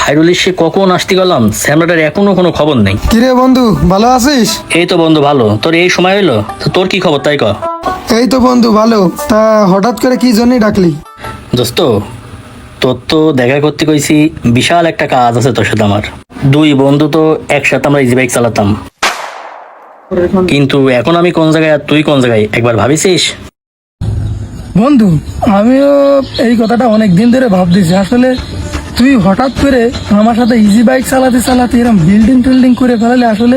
খাইরুল সে কখন আসতে গেলাম, স্যামরাটার এখনো কোনো খবর নেই। কিরে বন্ধু, ভালো আছিস? এই তো বন্ধু ভালো, তোর এই সময় হইলো তো, তোর কি খবর তাই ক। এই তো বন্ধু ভালো। তা হঠাৎ করে কি জন্যই ডাকলি? দোস্ত, তোর তো দেখা করতে কইছি, বিশাল একটা কাজ আছে তোর সাথে আমার। দুই বন্ধু তো একসাথে আমরা ইজি বাইক চালাতাম, কিন্তু এখন আমি কোন জায়গায় আর তুই কোন জায়গায় একবার ভাবিছিস? বন্ধু, আমিও এই কথাটা অনেক দিন ধরে ভাবতেছি। আসলে তুই হঠাৎ করে আমার সাথে ইজি বাইক চালাতে চালাতে এরকম বিল্ডিং টিল্ডিং করে ফেলালে আসলে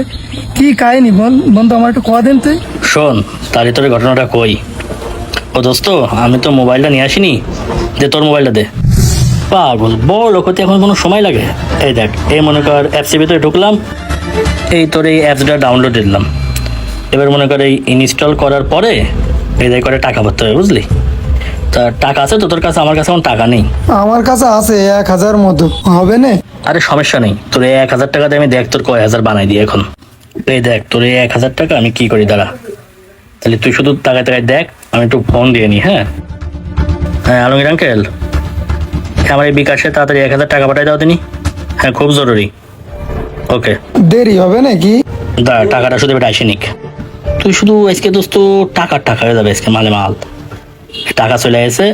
কি কাহিনী বল বন্ধু, আমার একটু কদিন তুই। শোন, তাহলে তোর ঘটনাটা কই। ও দোস্ত, আমি তো মোবাইলটা নিয়ে আসিনি, দে তোর মোবাইলটা দে। পাগল, বড় লোক হতে এখন কোনো সময় লাগে? এই দেখ, এই মনে কর অ্যাপসের ভিতরে ঢুকলাম, এই তোর এই অ্যাপসটা ডাউনলোড দিলাম। এবার মনে কর এই ইনস্টল করার পরে এই দেখ করে টাকা ভরতে হবে, বুঝলি? তা টাকা আছে তো তোর কাছে? আমার কাছে এখন টাকা নেই। আমার কাছে আছে 1,000 মতো, হবে না? আরে সমস্যা নেই, তোর এই 1,000 টাকা দিয়ে আমি দেখ তোর কয় হাজার বানাই দিই এখন। এই দেখ তোর এই 1,000 টাকা আমি কি করি দাঁড়া। তাহলে তুই শুধু টাকায় টাকায় দেখ, আমি একটু ফোন দিয়ে নিই। হ্যাঁ হ্যাঁ, আলমগীর আঙ্কেল, আমার এই বিকাশে তাড়াতাড়ি 1,000 টাকা পাঠাই দাও তিনি। হ্যাঁ, খুব জরুরি। ওকে, দেরি হবে নাকি? দাঁড়া, টাকাটা শুধু এবার আইসেনিক। তুই শুধু আজকে দোস্ত টাকা হয়ে যাবে আজকে, মালে মাল টাকা চলে আসে।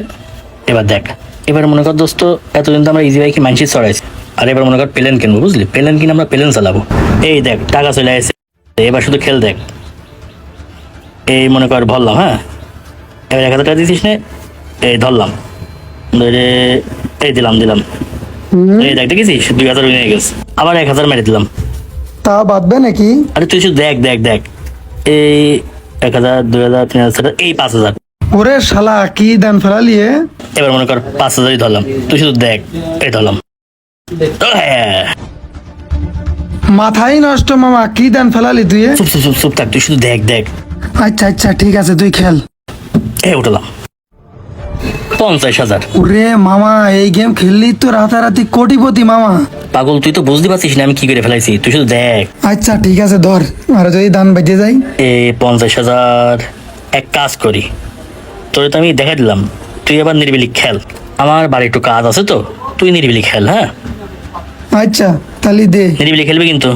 এবার দেখ, এবার মনে কর দোস্ত, এতদিন তো আমরা ইজি বাইকে মানসিক চড়াইছি, আর এবার মনে কর প্লেন কিনবো, বুঝলি? প্লেন কিনে আমরা প্লেন চালাবো। এই দেখ টাকা চলে আসে, এবার শুধু খেল দেখ। এই মনে কর ভরলাম, হ্যাঁ এবার 1,000 টাকা দিছিস নে, এই ধরলাম, ধরে এই দিলাম। এই দেখ, দেখেছিস 2,000 নিয়ে গেছে, আবার 1,000 মেরে দিলাম। তা বাদবে নাকি? আরে তুই শুধু দেখ, এই 1,000 2,000 3,000 এই 5,000। ওরে শালা, কি দান ফেলালি এ? এবার মনে কর 5,000ই ধরলাম, তুই শুধু দেখ, এই ধরলাম। হ্যাঁ, মাথাই নষ্ট মামা, কি দান ফেলালি তুই এ? চুপ থাক, তুই শুধু দেখ। আচ্ছা আচ্ছা, ঠিক আছে, তুই খেল। এই উঠলাম 50,000। ওরে মামা, এই গেম খেললি তো রাতারাতি কোটিপতি মামা। পাগল, তুই তো বুঝতে পারছিস না আমি কি করে ফেলাইছি, তুই শুধু দেখ। আচ্ছা ঠিক আছে, ধর। আর যদি দান বেঁচে যায়? এই 50,000, এক কাজ করি, তোরে তো আমি দেখাই দিলাম, তুই এবার নিরিবিলি খেল। আমার বাড়ি একটু কাজ আছে তো, তুই নিরিবিলি খেল। হ্যাঁ আচ্ছা তাহলে দে। নিরিবিলি খেলবি কিন্তু।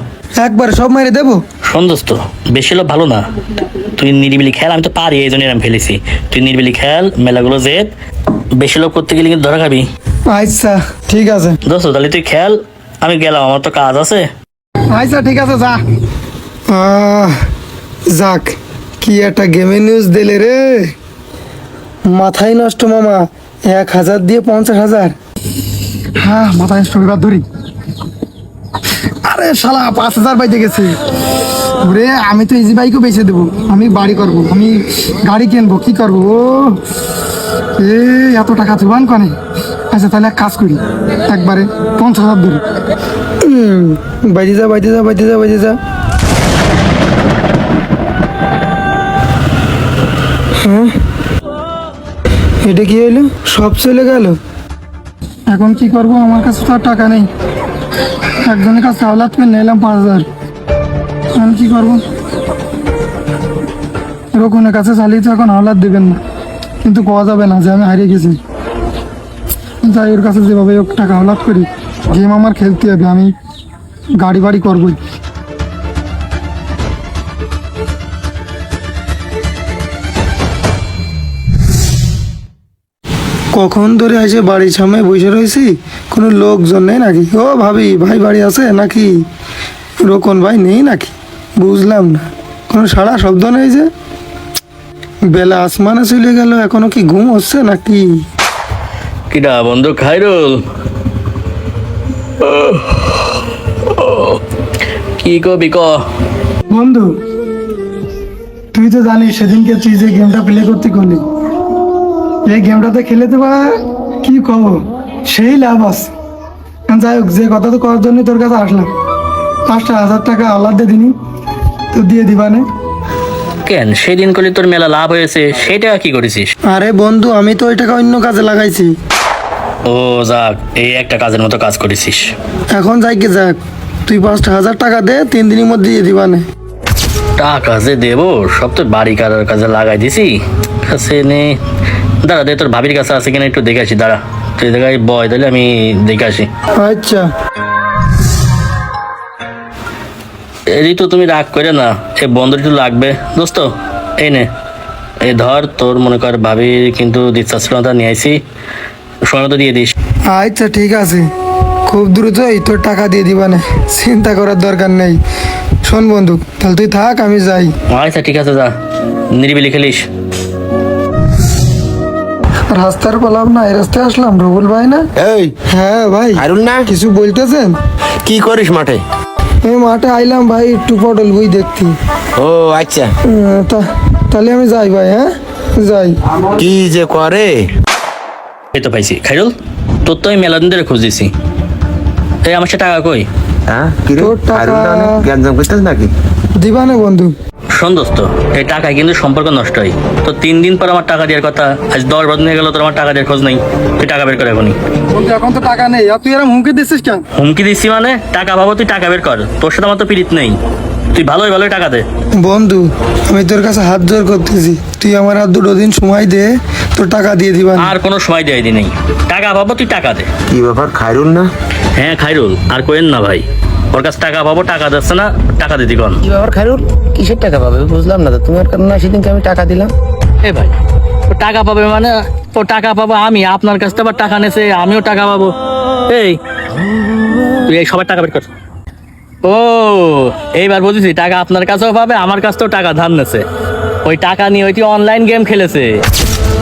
একবার সব মেরে দেবো? সন্দেশ তো বেশি লোক ভালো না, তুই নিরিবিলি খেল। আমি তো পারি, এই জন্য আমি ফেলেছি। তুই নিরিবিলি খেল, মেলাগুলো জেদ, বেশি লোক করতে গেলে কিন্তু ধরা খাবি। আচ্ছা ঠিক আছে। দোস্ত তাহলে তুই খেল, আমি গেলাম, আমার তো কাজ আছে। আচ্ছা ঠিক আছে, যা। যাক, কি একটা গেমে নিউজ দিলে রে। মাথায় নষ্ট মামা, 1,000 দিয়ে 50,000। হ্যাঁ, মাথায় নষ্ট এবার ধরি। আরে শালা, 5,000 বাইতে গেছে। ওরে, আমি তো ইজি বাইকও বেচে দেবো, আমি বাড়ি করবো, আমি গাড়ি কিনবো, কি করবো? ও এ, এত টাকা জোগান কনে? আচ্ছা তাহলে এক কাজ করি, একবারে 50,000 ধরি। বাইতে যা। হ্যাঁ, এটা কি হইলো? সব চলে গেল। এখন কি করবো? আমার কাছে তো আর টাকা নেই। একজনের কাছে হাওলাত করে নিলাম 5,000। এখন কি করবো? রকুনের কাছে চালিয়ে তো এখন হাওলাত দেবেন না, কিন্তু পাওয়া যাবে না যে আমি হারিয়ে গেছি। যাই, ওর কাছে যেভাবে হোক টাকা হাওলাত করি, গেম আমার খেলতে হবে, আমি গাড়ি বাড়ি করবোই। কখন ধরে এসে বাড়ির সামনে বসে রয়েছি, কোনো লোকজন নেই নাকি? ও ভাবি, ভাই বাড়ি আছে নাকি? রোকন ভাই নেই নাকি? বুঝলাম না, কোনো সাড়া শব্দ নেই যে। বেলা আসমানে চলে গেল, এখনো কি ঘুম হচ্ছে নাকি? কিডা বন্ধু খাইরুল? কি কবি ক? বন্ধু, তুই তো জানিস সেদিনকে তুই যে গেমটা প্লে করতে করলি, এই গেমটাতে খেলে তো বা কি কব, সেই লাভ আছে। যাই হোক, যে কথা তো করার জন্য তোর কাছে আসলাম। 5,000 টাকা আল্লাহ দিয়ে দিনি, তো দিয়ে দিবানে। কেন সেদিন করলে তোর মেলা লাভ হয়েছে, সেটা কি করেছিস? আরে বন্ধু, আমি তো ওই টাকা অন্য কাজে লাগাইছি। ও যাক, এই একটা কাজের মতো কাজ করেছিস। এখন যাই গে যাক, তুই 5,000 টাকা দে, 3 দিনের মধ্যে দিয়ে দিবানে। টাকা যে দেবো, সব তোর বাড়ি কারোর কাছে লাগাই দিছি। কাছে নে, দাঁড়া দে, তোর ভাবির কাছে আছে কিনা একটু দেখে আসি। দাঁড়া, তুই দেখাই বয়, তাহলে আমি দেখে আসি। আচ্ছা। এরই তো তুমি রাগ করে না, এই বন্ধুটি তো লাগবে দোস্ত। এই নে, এই ধর, তোর মনে কর ভাবি কিন্তু দিচ্ছাশ্রমতা নিয়ে আইসি, সময় মতো দিয়ে দিস। আচ্ছা ঠিক আছে, খুব দ্রুতই তোর টাকা দিয়ে দিবা না, চিন্তা করার দরকার নেই। শোন বন্ধু, তাহলে তুই থাক, আমি যাই। আচ্ছা ঠিক আছে, যা, নিরিবিলি খেলিস। রাস্তার পেলাম না, এই রাস্তায় আসলাম। রুবুল ভাই না? এই হ্যাঁ ভাই। হারুন না, কিছু বলতেছেন? কি করিস মাঠে? এই মাঠে আইলাম ভাই, একটু পটল বই দেখতে। ও আচ্ছা, তাহলে আমি যাই ভাই, হ্যাঁ যাই। কি যে করে। এই তো পাইছি খাইরুল, তোর তো আমি মেলা দিন ধরে খোঁজ দিছি। এই আমার সে টাকা কই? হ্যাঁ কি রে, তোর টাকা- হারুন না অনেক জ্ঞানজাম করতেছ নাকি? দিবা না বন্ধু? শোন দোস্ত, এই টাকায় কিন্তু সম্পর্ক নষ্ট হয়। তো 3 দিন পর আমার টাকা দেওয়ার কথা, আজ 10 দিন হয়ে গেল, তোর আমার টাকা দেওয়ার খোঁজ নেই। তুই টাকা বের কর এখনই। বন্ধু এখন তো টাকা নেই, আর তুই এরকম হুমকি দিচ্ছিস কেন? হুমকি দিচ্ছি মানে? টাকা পাবো, তুই টাকা বের কর। তোর সাথে আমার তো পিরিত নেই, তুই ভালোই ভালোই টাকা দে। বন্ধু আমি তোর কাছে হাত জোর করতেছি, তুই আমার আর 2 দিন সময় দে, তোর টাকা দিয়ে দিবা না। আর কোনো সময় দেয় দি নেই, টাকা পাবো, তুই টাকা দে। কি ব্যাপার খায়রুল না? হ্যাঁ খাইরুল, আর কোয়েন না ভাই, ওর কাছে টাকা পাবো, টাকা দিচ্ছে না, টাকা দিতি কন। কি ব্যাপার খায়রুল, কিসের টাকা পাবে বুঝলাম না তো। তোমার কারণে সেদিনকে আমি টাকা দিলাম। এ ভাই, ও টাকা পাবে মানে? ও টাকা পাবো আমি, আপনার কাছ থেকে আবার টাকা নেছে, আমিও টাকা পাবো। এই তুই এই সবার টাকা বের কর। ও এইবার বুঝেছি, টাকা আপনার কাছেও পাবে, আমার কাছ থেকেও টাকা ধার নেছে। ওই টাকা নিয়ে ওইটি অনলাইন গেম খেলেছে,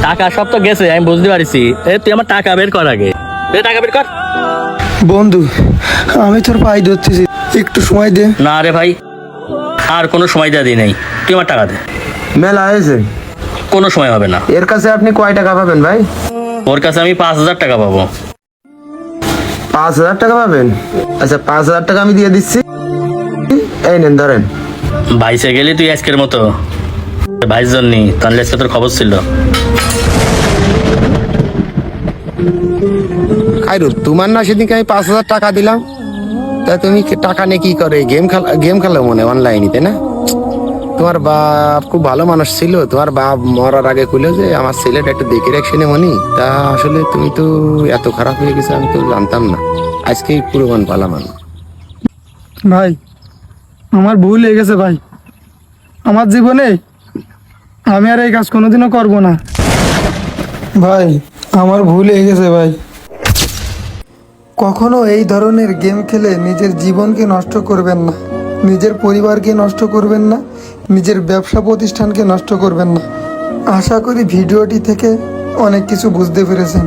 টাকা সব তো গেছে, আমি বুঝতে পারছি। তুই আমার টাকা বের কর আগে, টাকা বের কর। বন্ধু আমি তোর পাই ধরতেছি, একটু সময় দে। না রে ভাই, আর কোনো সময় দেওয়া দিই নাই, তুই আমার টাকা দে। মেলা হয়েছে, কোনো সময় হবে না। এর কাছে আপনি কয় টাকা পাবেন ভাই? ওর কাছে আমি 5,000 টাকা পাবো। 5,000 টাকা পাবেন? আচ্ছা 5,000 টাকা আমি দিয়ে দিচ্ছি, এই নেন ধরেন। ভাইসে গেলি তুই আজকের মতো, ভাইস জন্যি, তাহলে আজকে তোর খবর ছিল। খায়রুল, তোমার না সেদিনকে আমি 5,000 টাকা দিলাম, তা তুমি টাকা নিয়ে কি করে? গেম খেলো মনে অনলাইনে, তাই না? তোমার বাপ খুব ভালো মানুষ ছিল, তোমার বাপ মরার আগে কইলো যে আমার ছেলেটা একটু দেখে রাখছে না মনি। তা আসলে তুমি তো এত খারাপ হয়ে গেছে আমি তো জানতাম না, আজকেই পুরোমান পালাম আমি। ভাই আমার ভুল হয়ে গেছে ভাই, আমার জীবনে আমি আর এই কাজ কোনোদিনও করব না ভাই, আমার ভুল হয়ে গেছে ভাই। কখনো এই ধরনের গেম খেলে নিজের জীবনকে নষ্ট করবেন না, নিজের পরিবারকে নষ্ট করবেন না, নিজের ব্যবসা প্রতিষ্ঠানকে নষ্ট করবেন না। আশা করি ভিডিওটি থেকে অনেক কিছু বুঝতে পেরেছেন।